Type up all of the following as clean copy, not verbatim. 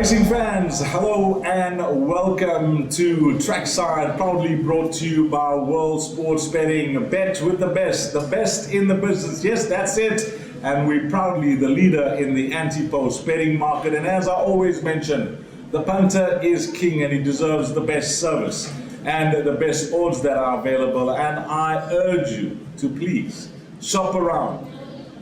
Racing fans, hello and welcome to Trackside, proudly brought to you by World Sports Betting. Bet with the best in the business. Yes, that's it. And we're proudly the leader in the anti-post betting market. And as I always mention, the punter is king and he deserves the best service and the best odds that are available. And I urge you to please shop around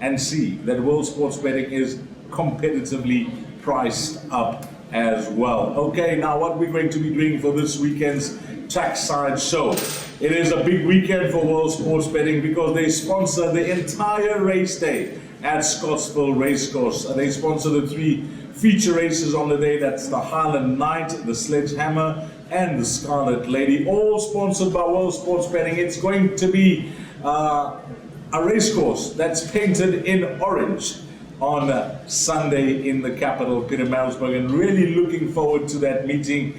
and see that World Sports Betting is competitively priced up as well. Okay, now what we're going to be doing for this weekend's Trackside show. It is a big weekend for World Sports Betting because they sponsor the entire race day at Scottsville Racecourse. They sponsor the three feature races on the day. That's the Highland Knight, the Sledgehammer, and the Scarlet Lady, all sponsored by World Sports Betting. It's going to be a racecourse that's painted in orange on Sunday in the capital, Pietermaritzburg, and really looking forward to that meeting.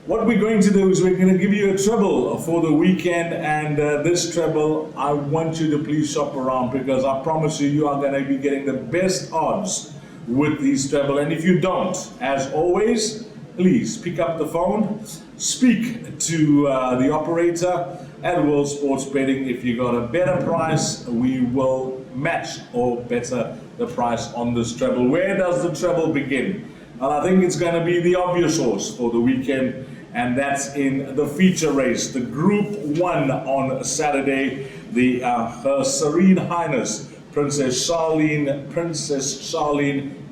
What we're going to do is we're going to give you a treble for the weekend, and this treble, I want you to please shop around because I promise you, you are going to be getting the best odds with these treble. And if you don't, as always, please pick up the phone, speak to the operator at World Sports Betting. If you got a better price, we will match or better the price on this treble. Where does the treble begin? Well, I think it's going to be the obvious horse for the weekend, and that's in the feature race, the Group 1 on Saturday, the Her Serene Highness Princess Charlene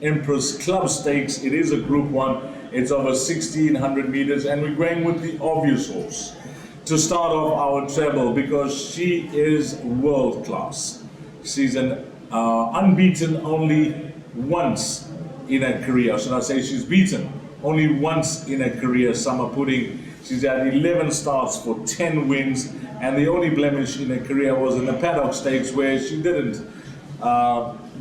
Empress Club Stakes. It is a Group 1. It's over 1,600 meters, and we're going with the obvious horse to start off our treble because she is world class. She's an unbeaten only once in her career. Should I say she's beaten only once in her career, Summer Pudding. She's had 11 starts for 10 wins, and the only blemish in her career was in the Paddock Stakes where she didn't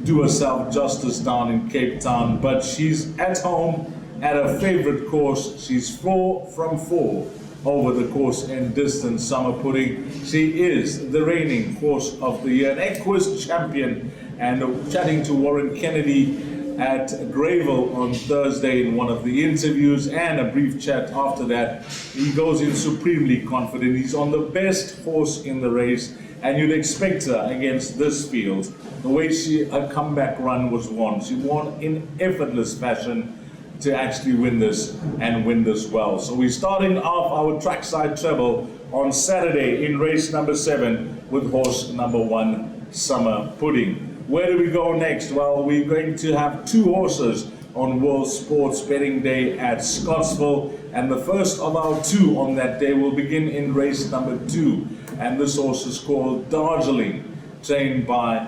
do herself justice down in Cape Town. But she's at home at her favorite course. She's 4 from 4 over the course and distance, Summer Pudding. She is the reigning horse of the year, an Equus champion. And chatting to Warren Kennedy at Greyville on Thursday in one of the interviews and a brief chat after that, he goes in supremely confident. He's on the best horse in the race, and you'd expect her against this field. The way her comeback run was won, she won in effortless fashion to actually win this and win this well. So we're starting off our Trackside treble on Saturday in race number 7 with horse number 1, Summer Pudding. Where do we go next? Well, we're going to have 2 horses on World Sports Betting Day at Scottsville, and the first of our 2 on that day will begin in race number 2, and this horse is called Darjeeling, trained by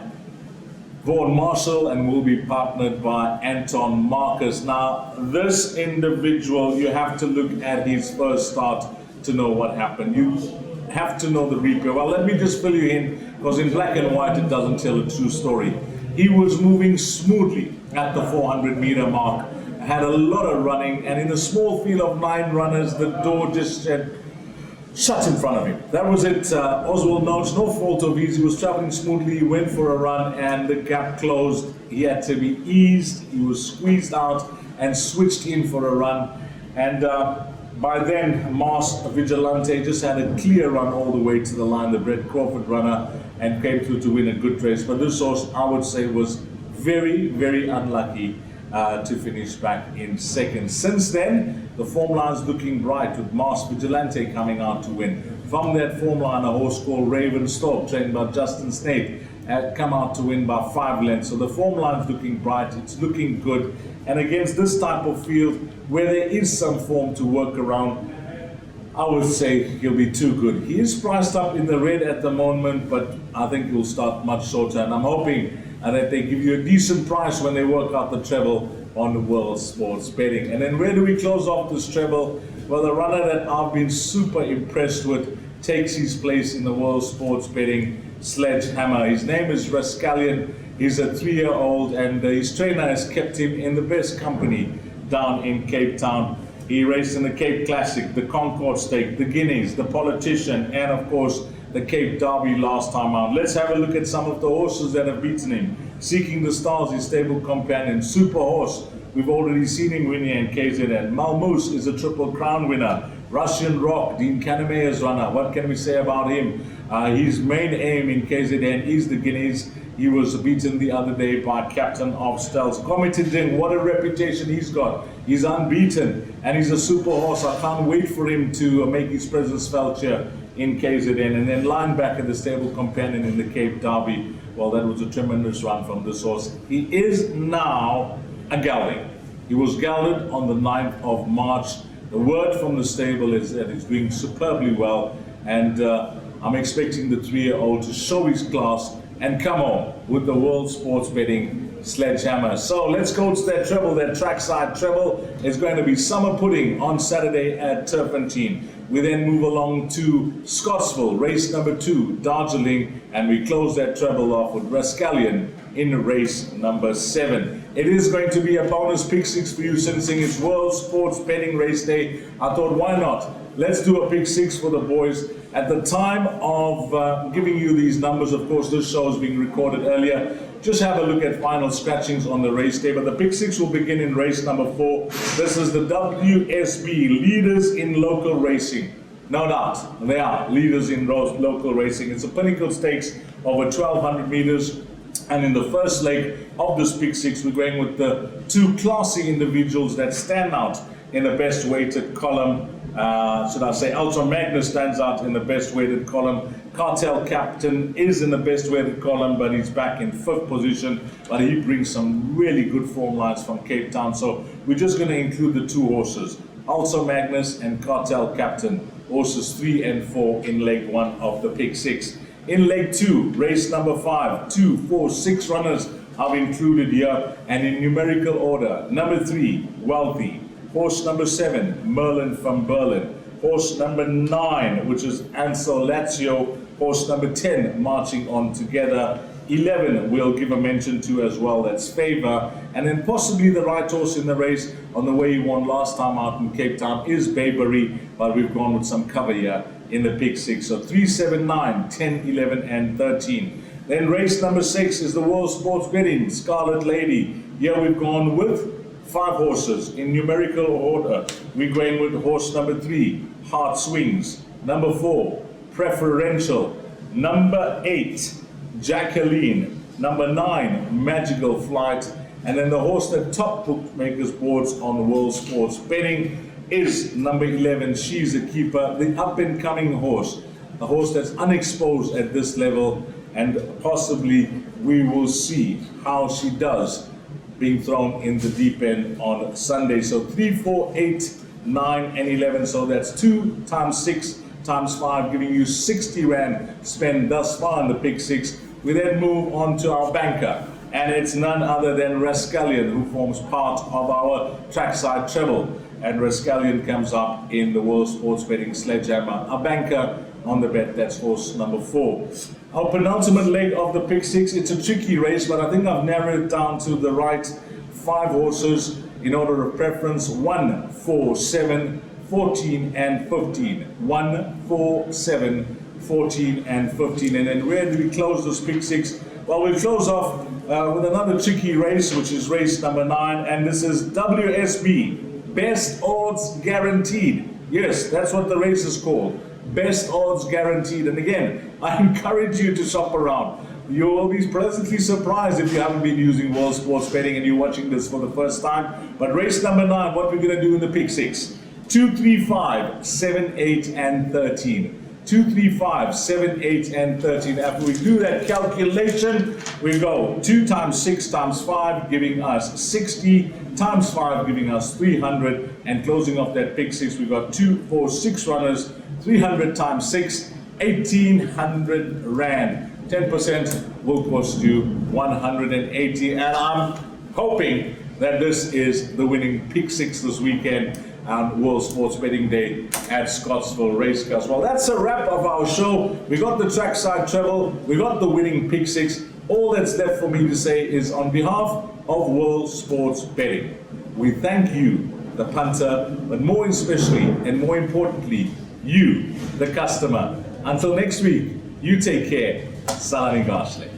Vaughan Marshall and will be partnered by Anton Marcus. Now, this individual, you have to look at his first start to know what happened. You have to know the replay. Well, let me just fill you in, because in black and white it doesn't tell a true story. He was moving smoothly at the 400-meter mark, had a lot of running, and in a small field of 9 runners, the door just shut in front of him. That was it. Oswald notes, no fault of his. He was traveling smoothly, he went for a run, and the gap closed. He had to be eased, he was squeezed out and switched in for a run. And by then, Mars Vigilante just had a clear run all the way to the line, the Brett Crawford runner, and came through to win a good race. But this horse, I would say, was very, very unlucky to finish back in second. Since then, the form line's looking bright with Mars Vigilante coming out to win. From that form line, a horse called Raven Stork, trained by Justin Snape, had come out to win by 5 lengths. So the form line's looking bright, it's looking good. And against this type of field, where there is some form to work around, I would say he'll be too good. He is priced up in the red at the moment, but I think he'll start much shorter. And I'm hoping that they give you a decent price when they work out the treble on the World Sports Betting. And then where do we close off this treble? Well, the runner that I've been super impressed with takes his place in the World Sports Betting Sledgehammer. His name is Rascallion. He's a 3-year-old, and his trainer has kept him in the best company down in Cape Town. He raced in the Cape Classic, the Concord Stake, the Guineas, the Politician, and of course the Cape Derby last time out. Let's have a look at some of the horses that have beaten him. Seeking the Stars, his stable companion, Super Horse, We've already seen him win here in KZN. Malmus is a Triple Crown winner. Russian Rock, Dean Kanameya's runner. What can we say about him? His main aim in KZN is the Guineas. He was beaten the other day by Captain of Stealth. Komitiding, what a reputation he's got. He's unbeaten and he's a super horse. I can't wait for him to make his presence felt here in KZN. And then Linebacker, the stable companion in the Cape Derby. Well, that was a tremendous run from this horse. He is now a gelding. He was gelded on the 9th of March. The word from the stable is that he's doing superbly well. And I'm expecting the 3-year-old to show his class and come on with the World Sports Betting sledgehammer. So let's go to that treble, that trackside treble. It's going to be Summer Pudding on Saturday at Turpentine. We then move along to Scottsville, race number 2, Darjeeling, and we close that treble off with Rascallion in race number 7. It is going to be a bonus pick 6 for you since it's World Sports Betting Race Day. I thought, why not? Let's do a pick 6 for the boys. At the time of giving you these numbers, of course, this show is being recorded earlier. Just have a look at final scratchings on the race day. But the pick 6 will begin in race number 4. This is the WSB, leaders in local racing. No doubt, they are leaders in local racing. It's a pinnacle stakes over 1,200 meters. And in the first leg of this pick 6, we're going with the 2 classy individuals that stand out in the best weighted column. Should I say Ultra Magnus stands out in the best weighted column. Cartel Captain is in the best weighted column, but he's back in 5th position. But he brings some really good form lines from Cape Town. So we're just going to include the 2 horses, Ultra Magnus and Cartel Captain, horses 3 and 4 in leg 1 of the pick 6. In leg 2, race number 5, 2, 4, 6 runners are included here, and in numerical order. Number 3, Wealthy. Horse number 7, Merlin from Berlin. Horse number 9, which is Ansel Lazio. Horse number 10, Marching On Together. 11, we'll give a mention to as well, that's Favor. And then possibly the right horse in the race on the way he won last time out in Cape Town is Bayberry, but we've gone with some cover here in the pick 6. So 3, 7, 9, 10, 11, and 13. Then race number 6 is the World Sports Betting Scarlet Lady. Here we've gone with 5 horses in numerical order. We're going with horse number 3, Heart Swings. Number 4, Preferential. Number 8, Jacqueline. Number 9, Magical Flight. And then the horse that top bookmakers boards on the World Sports Betting is number 11, She's a Keeper, the up-and-coming horse. A horse that's unexposed at this level, and possibly we will see how she does being thrown in the deep end on Sunday. So 3, 4, 8, 9, and 11. So that's 2 times 6 times 5, giving you 60 Rand spent thus far in the pick 6. We then move on to our banker, and it's none other than Rascallion, who forms part of our trackside treble. And Rascallion comes up in the World Sports Betting Sledgehammer. A banker on the bet, that's horse number 4. Our penultimate leg of the pick 6, it's a tricky race, but I think I've narrowed it down to the right 5 horses in order of preference. 1, 4, 7, 14, and 15. 1, 4, 7, 14, and 15. And then where do we close this pick 6? Well, we'll close off with another tricky race, which is race number 9, and this is WSB, Best Odds Guaranteed. Yes, that's what the race is called. Best Odds Guaranteed. And again, I encourage you to shop around. You will be pleasantly surprised if you haven't been using World Sports Betting and you're watching this for the first time. But race number 9, what we're going to do in the pick 6. 2, 3, 5, 7, 8, and 13. 2, 3, 5, 7, 8, and 13. After we do that calculation, we go 2 times 6 times 5, giving us 60, times 5, giving us 300, and closing off that pick 6, we got 2, 4, 6 runners, 300 times 6, 1,800 Rand. 10% will cost you 180, and I'm hoping that this is the winning pick 6 this weekend on World Sports Betting Day at Scottsville Racecourse. Well, that's a wrap of our show. We got the trackside treble, we got the winning pick 6. All that's left for me to say is, on behalf of World Sports Betting, we thank you, the punter, but more especially and more importantly, you, the customer. Until next week, you take care. Salani Gashle.